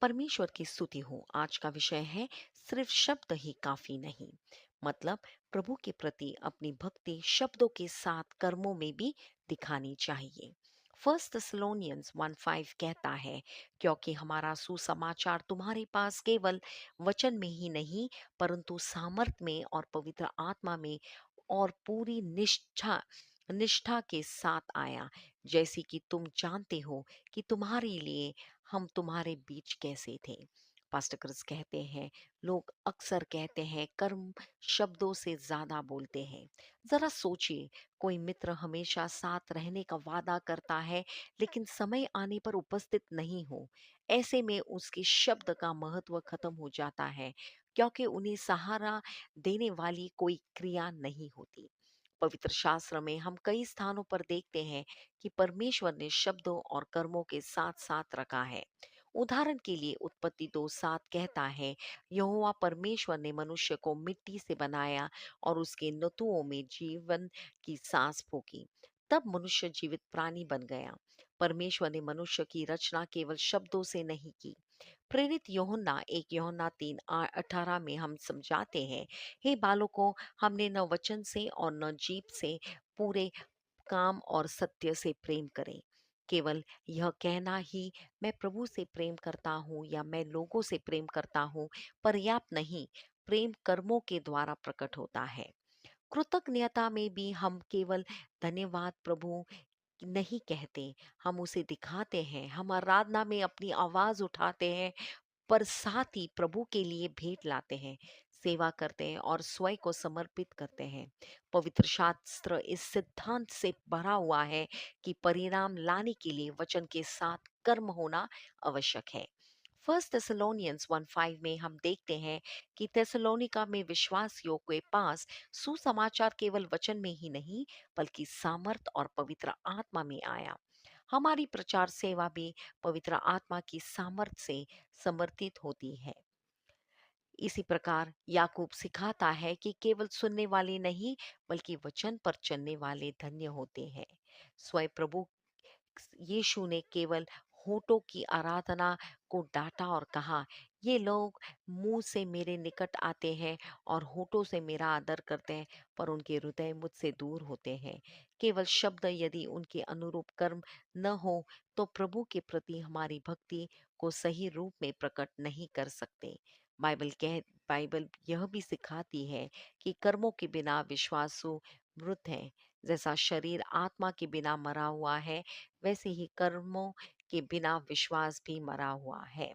परमेश्वर की स्तुति हो। आज का विषय है सिर्फ शब्द ही काफी नहीं। मतलब प्रभु के प्रति अपनी भक्ति शब्दों के साथ कर्मों में भी दिखानी चाहिए। फर्स्ट थेसलोनियंस 1:5 कहता है, क्योंकि हमारा सुसमाचार तुम्हारे पास केवल वचन में ही नहीं, परंतु सामर्थ में और पवित्र आत्मा में और पूरी निष्ठा निष्ठा के साथ आया, जैसी कि तुम जानते हो कि तुम्हारे लिए हम तुम्हारे बीच कैसे थे। पास्टर क्रिस कहते हैं, लोग अक्सर कहते हैं कर्म शब्दों से ज्यादा बोलते हैं। जरा सोचिए, कोई मित्र हमेशा साथ रहने का वादा करता है लेकिन समय आने पर उपस्थित नहीं हो। ऐसे में उसके शब्द का महत्व खत्म हो जाता है, क्योंकि उन्हें सहारा देने वाली कोई क्रिया नहीं होती। पवित्र शास्त्र में हम कई स्थानों पर देखते हैं कि परमेश्वर ने शब्दों और कर्मों के साथ साथ रखा है। उदाहरण के लिए उत्पत्ति 2:7 कहता है, यहोवा परमेश्वर ने मनुष्य को मिट्टी से बनाया और उसके नथुओं में जीवन की सांस फूकी। तब मनुष्य जीवित प्राणी बन गया। परमेश्वर ने मनुष्य की रचना केवल शब्दों से नहीं की। प्रेरित यूहन्ना 1 यूहन्ना 3:18 में हम समझाते हैं, हे बालकों, हमने न वचन से और न जीभ से पूरे काम और सत्य से प्रेम करें। केवल यह कहना ही मैं प्रभु से प्रेम करता हूँ या मैं लोगों से प्रेम करता हूँ पर्याप्त नहीं। प्रेम कर्मों के द्वारा प्रकट होता है। कृतज्ञता में भी हम केवल धन्यवाद प्रभु नहीं कहते, हम उसे दिखाते हैं। हम आराधना में अपनी आवाज उठाते हैं, पर साथ ही प्रभु के लिए भेंट लाते हैं, सेवा करते हैं और स्वयं को समर्पित करते हैं। पवित्र शास्त्र इस सिद्धांत से भरा हुआ है कि परिणाम लाने के लिए वचन के साथ कर्म होना आवश्यक है। फर्स्ट थेसलोनियंस 1:5 में हम देखते हैं कि थेसलोनिका में विश्वासियों के पास सुसमाचार केवल वचन में ही नहीं, बल्कि सामर्थ और पवित्र आत्मा में आया। हमारी प्रचार सेवा भी पवित्र आत्मा की सामर्थ से समर्थित होती है। इसी प्रकार याकूब सिखाता है कि केवल सुनने वाले नहीं, बल्कि वचन पर चलने वाले धन्य होते हैं। स्वयं प्रभु यीशु ने केवल होठों की आराधना को डांटा और कहा, ये लोग मुंह से मेरे निकट आते हैं और होठों से मेरा आदर करते हैं, पर उनके हृदय मुझसे दूर होते हैं। केवल शब्द यदि उनके अनुरूप कर्म न हो, तो प्रभु के प्रति हमारी भक्ति को सही रूप में प्रकट नहीं कर सकते। बाइबल कह बाइबल यह भी सिखाती है कि कर्मों के बिना विश्वासु मृत है। जैसा शरीर आत्मा के बिना मरा हुआ है, वैसे ही कर्मों के बिना विश्वास भी मरा हुआ है।